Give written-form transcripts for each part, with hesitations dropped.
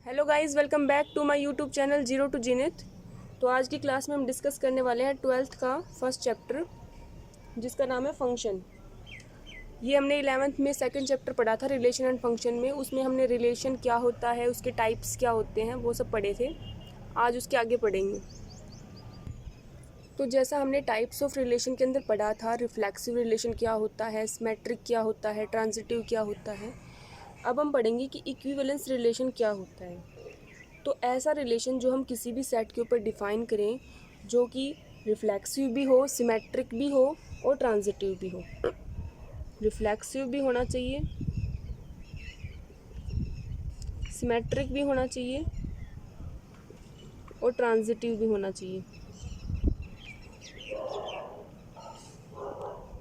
Hello guys, welcome back to my YouTube channel zero to जिनित। तो आज की क्लास में हम डिस्कस करने वाले हैं 12th का फर्स्ट चैप्टर, जिसका नाम है फंक्शन। ये हमने 11th में सेकंड चैप्टर पढ़ा था, रिलेशन एंड फंक्शन में। उसमें हमने रिलेशन क्या होता है, उसके टाइप्स क्या होते हैं, वो सब पढ़े थे। आज उसके आगे पढ़ेंगे। तो जैसा हमने टाइप्स ऑफ रिलेशन के अंदर पढ़ा था, रिफ्लेक्सिव रिलेशन क्या होता है, सिमेट्रिक क्या होता है, ट्रांजिटिव क्या होता है, अब हम पढ़ेंगे कि इक्विवेलेंस रिलेशन क्या होता है। तो ऐसा रिलेशन जो हम किसी भी सेट के ऊपर डिफाइन करें, जो कि रिफ्लेक्सिव भी हो, सिमेट्रिक भी हो और ट्रांजिटिव भी हो। रिफ्लेक्सिव भी होना चाहिए, सिमेट्रिक भी होना चाहिए और ट्रांजिटिव भी होना चाहिए।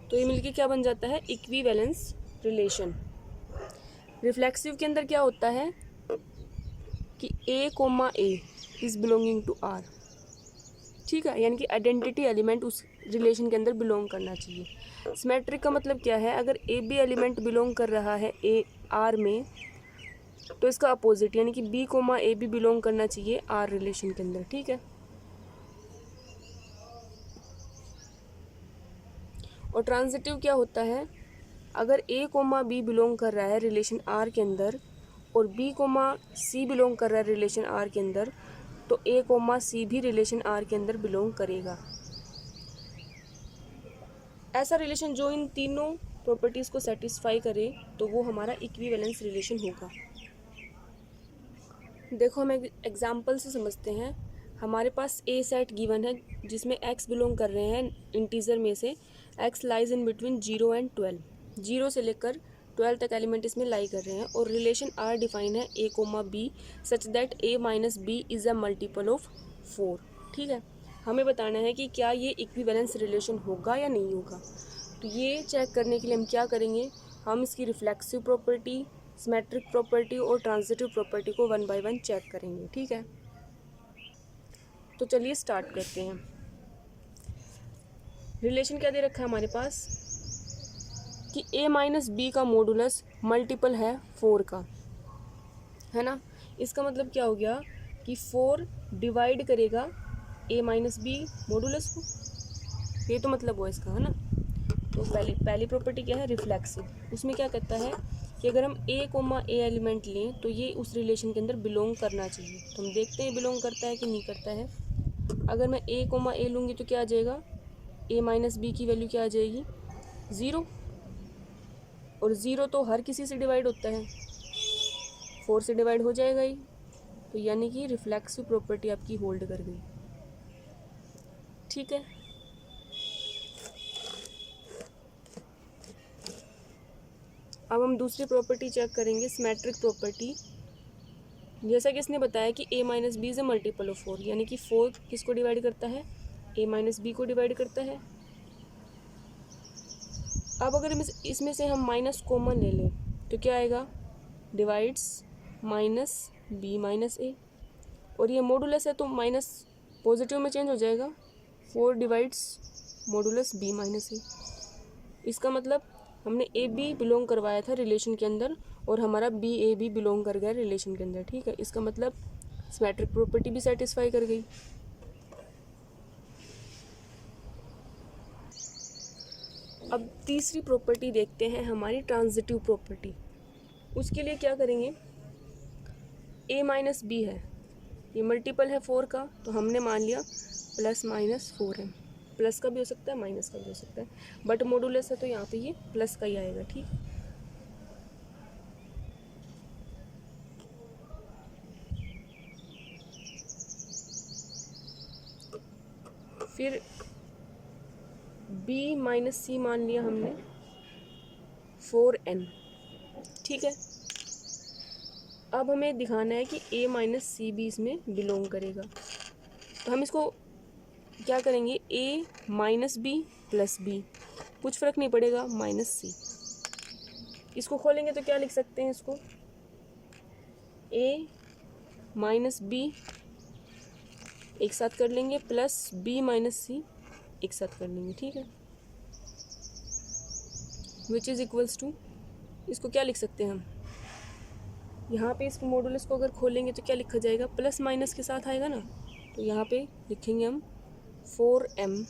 तो ये मिलके क्या बन जाता है, इक्विवेलेंस रिलेशन। रिफ्लेक्सिव के अंदर क्या होता है कि A, A is belonging to R, ठीक है, यानी कि आइडेंटिटी एलिमेंट उस रिलेशन के अंदर बिलोंग करना चाहिए। सिमेट्रिक का मतलब क्या है, अगर ए बी एलिमेंट बिलोंग कर रहा है ए आर में, तो इसका अपोजिट यानी कि बी कोमा ए भी बिलोंग करना चाहिए आर रिलेशन के अंदर, ठीक है। और ट्रांजिटिव क्या होता है, अगर ए कोमा बी बिलोंग कर रहा है रिलेशन आर के अंदर और बी कोमा सी बिलोंग कर रहा है रिलेशन आर के अंदर, तो ए कोमा सी भी रिलेशन आर के अंदर बिलोंग करेगा। ऐसा रिलेशन जो इन तीनों प्रॉपर्टीज़ को सेटिस्फाई करे, तो वो हमारा इक्विवेलेंस रिलेशन होगा। देखो, हम एक एग्जांपल से समझते हैं। हमारे पास ए सेट गिवन है जिसमें एक्स बिलोंग कर रहे हैं इंटीजर में से। X lies in between 0 and 12, 0 से लेकर 12 तक एलिमेंट इसमें लाई कर रहे हैं। और रिलेशन आर डिफाइन है A comma B such that A minus B is a multiple of 4, ठीक है। हमें बताना है कि क्या ये इक्विवेलेंस रिलेशन होगा या नहीं होगा। तो ये चेक करने के लिए हम क्या करेंगे, हम इसकी रिफ्लेक्सिव प्रॉपर्टी, सिमेट्रिक प्रॉपर्टी और ट्रांजिटिव प्रॉपर्टी को वन बाय वन चेक करेंगे, ठीक है। तो चलिए स्टार्ट करते हैं। रिलेशन क्या दे रखा है हमारे पास कि a माइनस बी का मॉडुलस मल्टीपल है 4 का, है ना। इसका मतलब क्या हो गया कि 4 डिवाइड करेगा a माइनस बी मॉडुलस को, ये तो मतलब हुआ इसका, है ना। तो पहली प्रॉपर्टी क्या है, रिफ्लेक्सिव। उसमें क्या कहता है कि अगर हम ए कोमा ए एलिमेंट लें तो ये उस रिलेशन के अंदर बिलोंग करना चाहिए। तो हम देखते हैं बिलोंग करता है कि नहीं करता है। अगर मैं ए कोमा ए लूँगी तो क्या आ जाएगा, ए माइनस बी की वैल्यू क्या आ जाएगी, 0। और 0 तो हर किसी से डिवाइड होता है, 4 से डिवाइड हो जाएगा ही। तो यानी कि रिफ्लेक्सिव प्रॉपर्टी आपकी होल्ड कर गई, ठीक है। अब हम दूसरी प्रॉपर्टी चेक करेंगे, सिमेट्रिक प्रॉपर्टी। जैसा कि इसने बताया कि a minus B is a multiple of 4, यानी कि 4 किसको डिवाइड करता है, a माइनस बी को डिवाइड करता है। अब अगर इसमें से हम माइनस कॉमन ले लें तो क्या आएगा, डिवाइड्स माइनस बी माइनस ए। और ये मॉडुलस है तो माइनस पॉजिटिव में चेंज हो जाएगा, 4 डिवाइड्स मॉडुलस बी माइनस ए। इसका मतलब हमने ए बी बिलोंग करवाया था रिलेशन के अंदर और हमारा बी ए भी बिलोंग कर गया रिलेशन के अंदर, ठीक है। इसका मतलब सिमेट्रिक प्रॉपर्टी भी सेटिस्फाई कर गई। अब तीसरी प्रॉपर्टी देखते हैं, हमारी ट्रांजिटिव प्रॉपर्टी। उसके लिए क्या करेंगे, ए माइनस बी है, ये मल्टीपल है 4 का, तो हमने मान लिया प्लस माइनस 4 है। प्लस का भी हो सकता है, माइनस का भी हो सकता है, बट मॉडुलस है तो यहाँ पे ये प्लस का ही आएगा, ठीक। फिर b माइनस सी मान लिया हमने 4n, ठीक है। अब हमें दिखाना है कि a माइनस सी भी इसमें बिलोंग करेगा। तो हम इसको क्या करेंगे, a minus B plus B, कुछ फ़र्क नहीं पड़ेगा, माइनस सी। इसको खोलेंगे तो क्या लिख सकते हैं, इसको a माइनस बी एक साथ कर लेंगे प्लस b माइनस सी एक साथ कर लेंगे, ठीक है। विच इज़ इक्वल्स टू, इसको क्या लिख सकते हैं हम, यहाँ पे इस मॉडुलस को अगर खोलेंगे तो क्या लिखा जाएगा, प्लस माइनस के साथ आएगा ना, तो यहाँ पे लिखेंगे हम 4m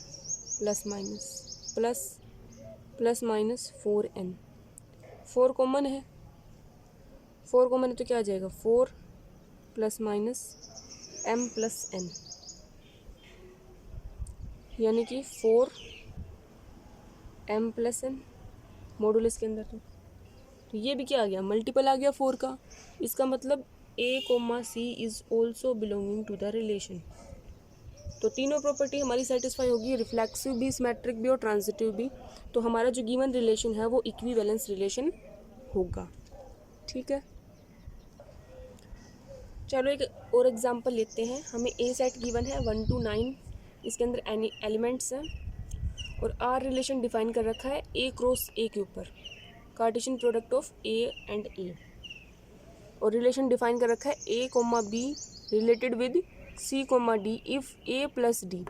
plus minus plus minus 4n। 4 common है, 4 कॉमन है तो क्या आ जाएगा 4 plus minus m plus n, यानी कि 4m प्लस n मॉडुलस के अंदर। तो ये भी क्या आ गया, मल्टीपल आ गया 4 का। इसका मतलब a comma c is also belonging to the relation. तो तीनों प्रॉपर्टी हमारी सेटिस्फाई होगी, रिफ्लेक्सिव भी, सिमेट्रिक भी और ट्रांजिटिव भी। तो हमारा जो गिवन रिलेशन है वो इक्विवेलेंस रिलेशन होगा। ठीक है, चलो एक और एग्जांपल लेते हैं। हमें ए सेट गिवन है 1 to 9, इसके अंदर एलिमेंट्स हैं और आर रिलेशन डिफाइन कर रखा है ए क्रॉस ए के ऊपर, Cartesian product of A and A. और रिलेशन डिफाइन कर रखा है A comma B related with C comma D if A plus D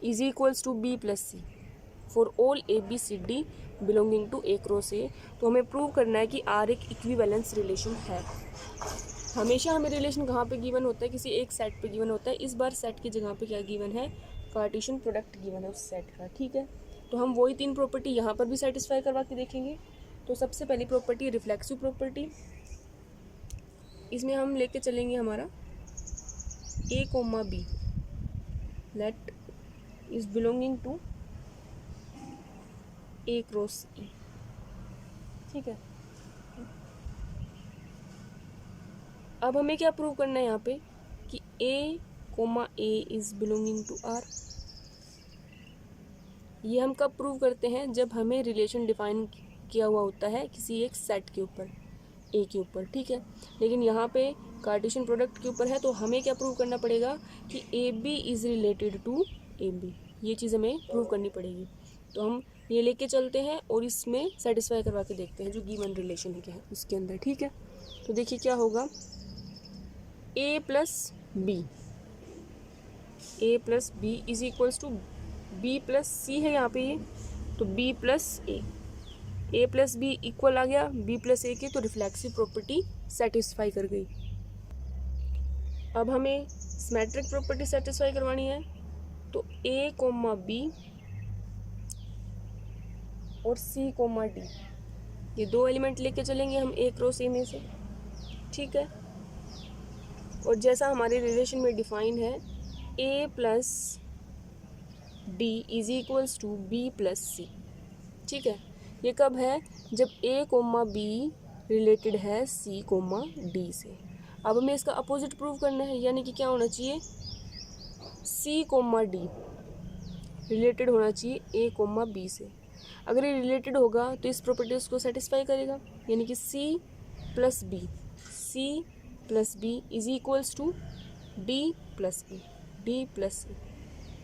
is equals to B plus C for all A B C D belonging to A cross A. तो हमें prove करना है कि are एक equivalence relation है। हमेशा हमें relation कहाँ पे गिवन होता है, किसी एक सेट पे गिवन होता है। इस बार सेट की जगह पे क्या गिवन है, कार्टेशियन प्रोडक्ट गिवन है उस सेट का। ठीक है, तो हम वही 3 प्रॉपर्टी यहाँ पर भी सेटिस्फाई करवा के देखेंगे। तो सबसे पहली प्रॉपर्टी रिफ्लेक्सिव प्रॉपर्टी, इसमें हम लेके चलेंगे हमारा A comma B let is belonging to A cross A. ठीक है, अब हमें क्या प्रूव करना है यहाँ पे कि A comma A is belonging to R. ये हम कब प्रूव करते हैं, जब हमें रिलेशन डिफाइन किया हुआ होता है किसी एक सेट के ऊपर, ए के ऊपर। ठीक है, लेकिन यहाँ पे कार्टेशियन प्रोडक्ट के ऊपर है, तो हमें क्या प्रूव करना पड़ेगा कि A B is related to A B. ये चीज़ हमें प्रूव करनी पड़ेगी। तो हम ये लेके चलते हैं और इसमें सेटिस्फाई करवा के देखते हैं जो गिवन रिलेशन है क्या है उसके अंदर। ठीक है, तो देखिए क्या होगा, A plus B is equals to B plus C है यहाँ पे ये, तो B plus A plus B equal आ गया बी प्लस ए के, तो रिफ्लेक्सिव प्रॉपर्टी सेटिस्फाई कर गई। अब हमें सिमेट्रिक प्रॉपर्टी सेटिस्फाई करवानी है, तो ए कोमा बी और सी कोमा डी, ये 2 एलिमेंट लेके चलेंगे हम ए क्रॉस ए में से। ठीक है, और जैसा हमारे रिलेशन में डिफाइन है A plus D is equals to B plus C. ठीक है, ये कब है, जब ए कोमा बी रिलेटेड है सी कोमा डी से। अब हमें इसका अपोजिट प्रूव करना है, यानी कि क्या होना चाहिए, सी कोमा डी रिलेटेड होना चाहिए ए कोमा बी से। अगर ये रिलेटेड होगा तो इस प्रॉपर्टीज को सेटिस्फाई करेगा, यानी कि C plus B is equals to D plus C.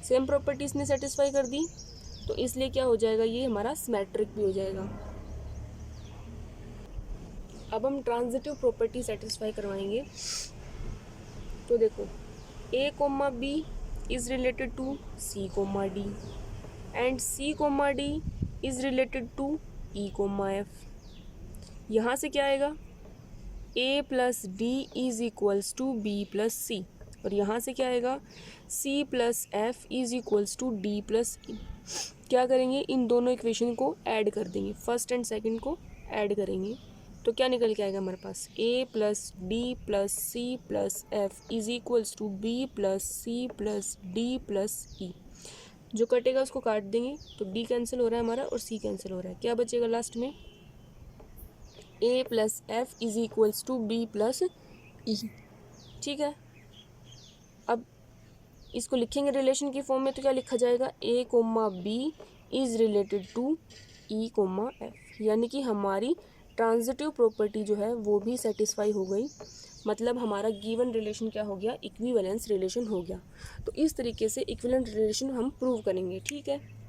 Same properties ने सेटिस्फाई कर दी, तो इसलिए क्या हो जाएगा, ये हमारा सिमेट्रिक भी हो जाएगा। अब हम ट्रांजिटिव प्रॉपर्टी सेटिस्फाई करवाएंगे। तो देखो, A comma B is related to C comma D and C comma D is related to E comma F. यहाँ से क्या आएगा, A plus D is equals to B plus C, और यहाँ से क्या आएगा, C plus F is equals to D plus E. क्या करेंगे, इन दोनों इक्वेशन को ऐड कर देंगे, फर्स्ट एंड सेकंड को ऐड करेंगे, तो क्या निकल के आएगा हमारे पास, A plus D plus C plus F is equals to B plus C plus D plus E. जो कटेगा उसको काट देंगे, तो डी कैंसिल हो रहा है हमारा और सी कैंसिल हो रहा है, क्या बचेगा लास्ट में, A plus F is equals to B plus E. ठीक है, अब इसको लिखेंगे रिलेशन की फॉर्म में, तो क्या लिखा जाएगा, A comma B is related to E comma F, यानी कि हमारी ट्रांजिटिव प्रॉपर्टी जो है वो भी सेटिस्फाई हो गई। मतलब हमारा गिवन रिलेशन क्या हो गया, इक्विवेलेंस रिलेशन हो गया। तो इस तरीके से इक्विवेलेंट रिलेशन हम प्रूव करेंगे। ठीक है।